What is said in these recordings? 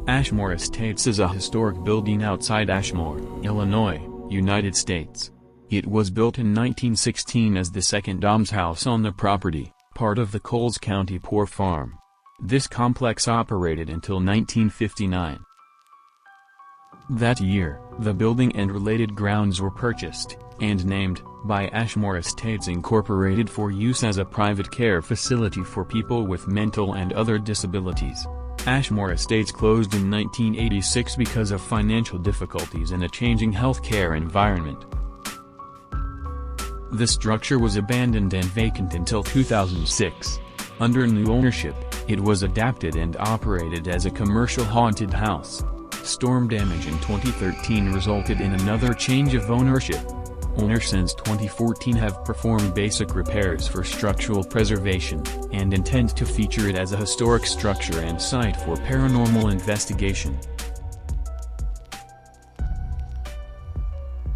Ashmore Estates is a historic building outside Ashmore, Illinois, United States. It was built in 1916 as the second almshouse on the property, part of the Coles County Poor Farm. This complex operated until 1959. That year, the building and related grounds were purchased, and named, by Ashmore Estates Incorporated for use as a private care facility for people with mental and other disabilities. Ashmore Estates closed in 1986 because of financial difficulties and a changing healthcare environment. The structure was abandoned and vacant until 2006. Under new ownership, it was adapted and operated as a commercial haunted house. Storm damage in 2013 resulted in another change of ownership. Owners since 2014 have performed basic repairs for structural preservation, and intend to feature it as a historic structure and site for paranormal investigation.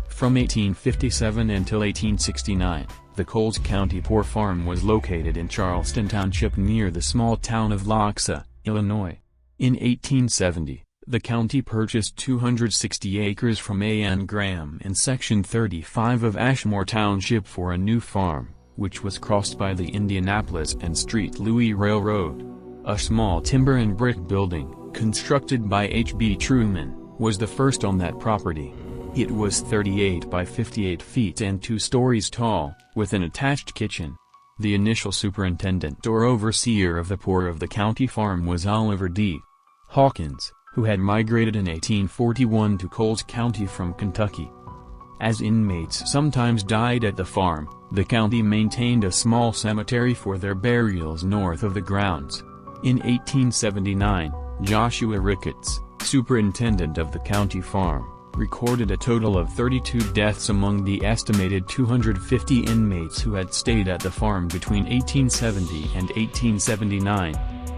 From 1857 until 1869, the Coles County Poor Farm was located in Charleston Township near the small town of Loxa, Illinois. In 1870, the county purchased 260 acres from A.N. Graham in Section 35 of Ashmore Township for a new farm, which was crossed by the Indianapolis and St. Louis Railroad. A small timber and brick building, constructed by H.B. Truman, was the first on that property. It was 38 by 58 feet and 2 stories tall, with an attached kitchen. The initial superintendent or overseer of the poor of the county farm was Oliver D. Hawkins, who had migrated in 1841 to Coles County from Kentucky. As inmates sometimes died at the farm, the county maintained a small cemetery for their burials north of the grounds. In 1879, Joshua Ricketts, superintendent of the county farm, recorded a total of 32 deaths among the estimated 250 inmates who had stayed at the farm between 1870 and 1879.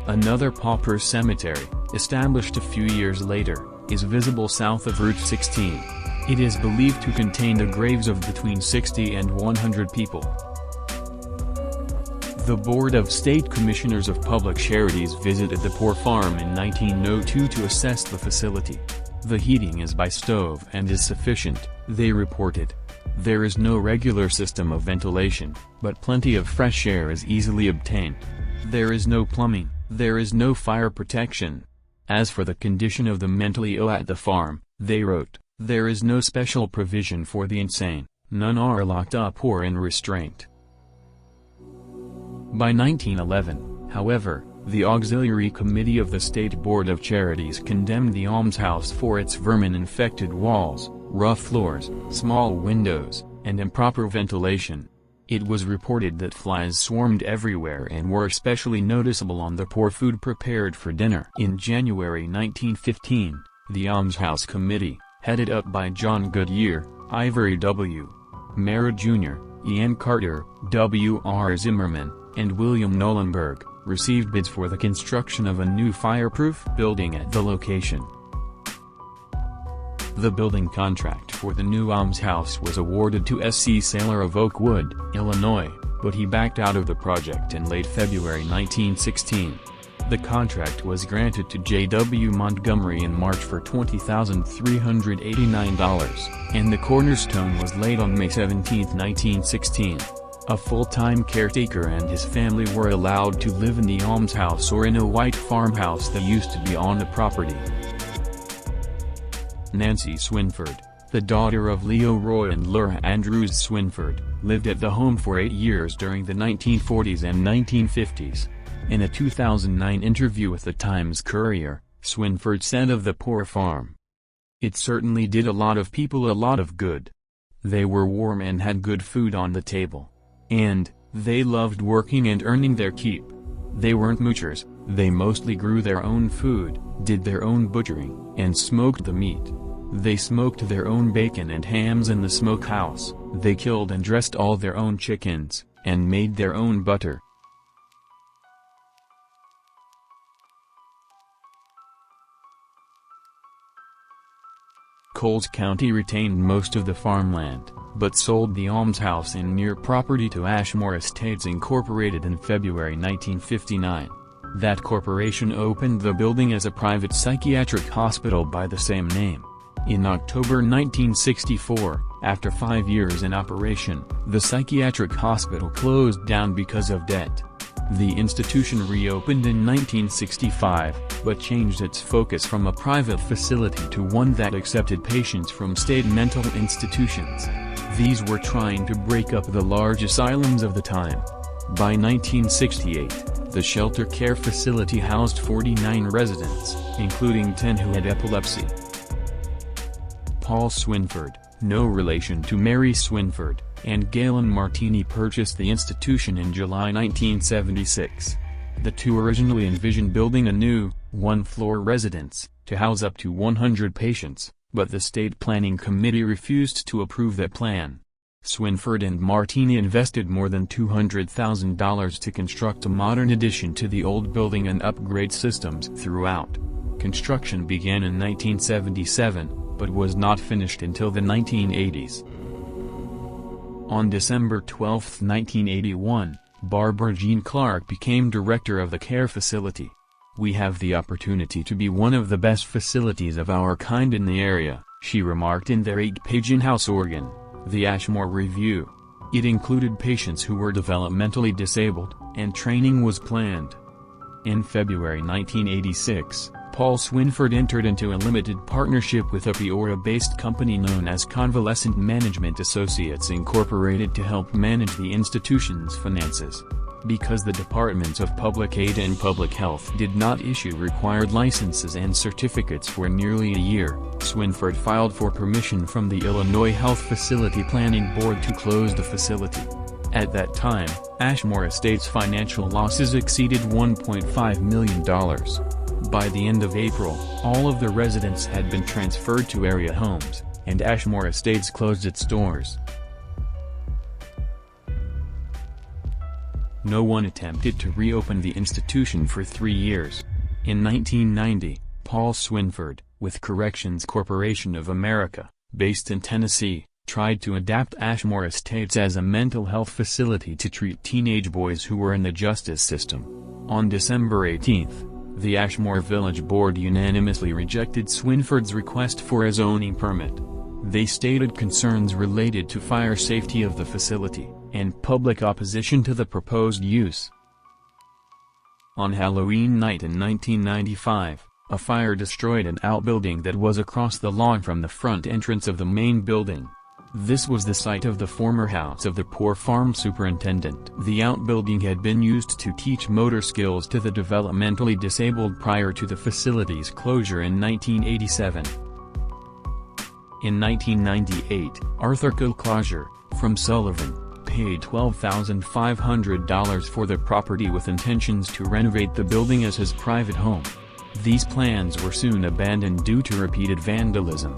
Another pauper cemetery, established a few years later, is visible south of Route 16. It is believed to contain the graves of between 60 and 100 people. The Board of State Commissioners of Public Charities visited the poor farm in 1902 to assess the facility. The heating is by stove and is sufficient, they reported. There is no regular system of ventilation, but plenty of fresh air is easily obtained. There is no plumbing, there is no fire protection. As for the condition of the mentally ill at the farm, they wrote, there is no special provision for the insane, none are locked up or in restraint. By 1911, however, the Auxiliary Committee of the State Board of Charities condemned the almshouse for its vermin-infected walls, rough floors, small windows, and improper ventilation. It was reported that flies swarmed everywhere and were especially noticeable on the poor food prepared for dinner. In January 1915, the Almshouse Committee, headed up by John Goodyear, Ivory W. Merritt Jr., Ian Carter, W. R. Zimmerman, and William Nolenberg, received bids for the construction of a new fireproof building at the location. The building contract for the new almshouse was awarded to S.C. Saylor of Oakwood, Illinois, but he backed out of the project in late February 1916. The contract was granted to J.W. Montgomery in March for $20,389, and the cornerstone was laid on May 17, 1916. A full-time caretaker and his family were allowed to live in the almshouse or in a white farmhouse that used to be on the property. Nancy Swinford, the daughter of Leo Roy and Laura Andrews Swinford, lived at the home for 8 years during the 1940s and 1950s. In a 2009 interview with the Times-Courier, Swinford said of the poor farm, "It certainly did a lot of people a lot of good. They were warm and had good food on the table. And, they loved working and earning their keep. They weren't moochers, they mostly grew their own food, did their own butchering, and smoked the meat. They smoked their own bacon and hams in the smokehouse, they killed and dressed all their own chickens, and made their own butter." Coles County retained most of the farmland, but sold the almshouse and near property to Ashmore Estates Incorporated in February 1959. That corporation opened the building as a private psychiatric hospital by the same name. In October 1964, after 5 years in operation, the psychiatric hospital closed down because of debt. The institution reopened in 1965, but changed its focus from a private facility to one that accepted patients from state mental institutions. These were trying to break up the large asylums of the time. By 1968, the shelter care facility housed 49 residents, including 10 who had epilepsy. Paul Swinford, no relation to Mary Swinford, and Galen Martini purchased the institution in July 1976. The two originally envisioned building a new, one-floor residence, to house up to 100 patients, but the State Planning Committee refused to approve that plan. Swinford and Martini invested more than $200,000 to construct a modern addition to the old building and upgrade systems throughout. Construction began in 1977, but was not finished until the 1980s. On December 12, 1981, Barbara Jean Clark became director of the care facility. "We have the opportunity to be one of the best facilities of our kind in the area," she remarked in their 8-page in-house organ, The Ashmore Review. It included patients who were developmentally disabled, and training was planned. In February 1986, Paul Swinford entered into a limited partnership with a Peoria-based company known as Convalescent Management Associates Incorporated to help manage the institution's finances. Because the Departments of Public Aid and Public Health did not issue required licenses and certificates for nearly a year, Swinford filed for permission from the Illinois Health Facility Planning Board to close the facility. At that time, Ashmore Estates' financial losses exceeded $1.5 million. By the end of April, all of the residents had been transferred to area homes, and Ashmore Estates closed its doors. No one attempted to reopen the institution for 3 years. In 1990, Paul Swinford, with Corrections Corporation of America, based in Tennessee, tried to adapt Ashmore Estates as a mental health facility to treat teenage boys who were in the justice system. On December 18, the Ashmore Village Board unanimously rejected Swinford's request for a zoning permit. They stated concerns related to fire safety of the facility, and public opposition to the proposed use. On Halloween night in 1995, a fire destroyed an outbuilding that was across the lawn from the front entrance of the main building. This was the site of the former house of the poor farm superintendent. The outbuilding had been used to teach motor skills to the developmentally disabled prior to the facility's closure in 1987. In 1998, Arthur Kilclosure, from Sullivan, paid $12,500 for the property with intentions to renovate the building as his private home. These plans were soon abandoned due to repeated vandalism.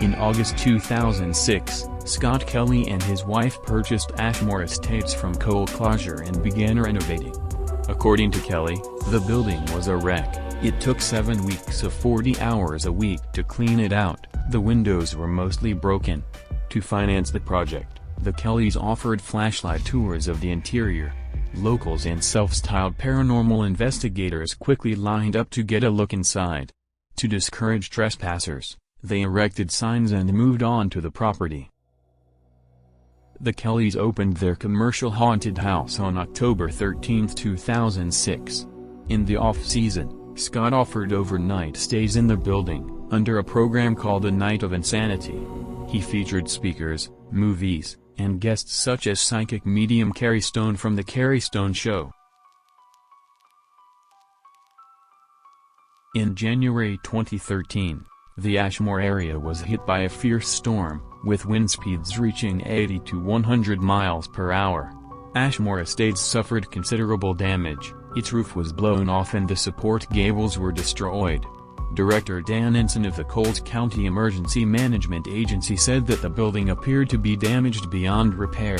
In August 2006, Scott Kelly and his wife purchased Ashmore Estates from Kilclosure and began renovating. According to Kelly, the building was a wreck. It took 7 weeks of 40 hours a week to clean it out. The windows were mostly broken. To finance the project, the Kellys offered flashlight tours of the interior. Locals and self-styled paranormal investigators quickly lined up to get a look inside. To discourage trespassers, they erected signs and moved on to the property. The Kellys opened their commercial haunted house on October 13, 2006. In the off-season, Scott offered overnight stays in the building, under a program called The Night of Insanity. He featured speakers, movies, and guests such as psychic medium Carrie Stone from The Carrie Stone Show. In January 2013, the Ashmore area was hit by a fierce storm, with wind speeds reaching 80 to 100 miles per hour. Ashmore Estates suffered considerable damage. Its roof was blown off and the support gables were destroyed. Director Dan Ensign of the Coles County Emergency Management Agency said that the building appeared to be damaged beyond repair.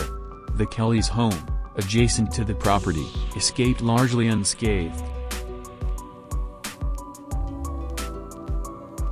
The Kellys' home, adjacent to the property, escaped largely unscathed.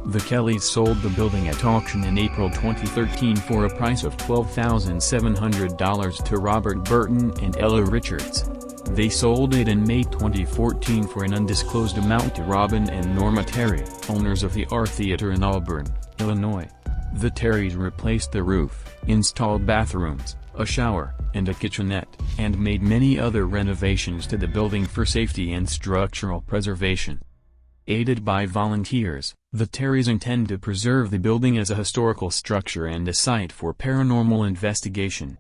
The Kellys sold the building at auction in April 2013 for a price of $12,700 to Robert Burton and Ella Richards. They sold it in May 2014 for an undisclosed amount to Robin and Norma Terry, owners of the Art Theater in Auburn, Illinois. The Terrys replaced the roof, installed bathrooms, a shower, and a kitchenette, and made many other renovations to the building for safety and structural preservation. Aided by volunteers, the Terrys intend to preserve the building as a historical structure and a site for paranormal investigation.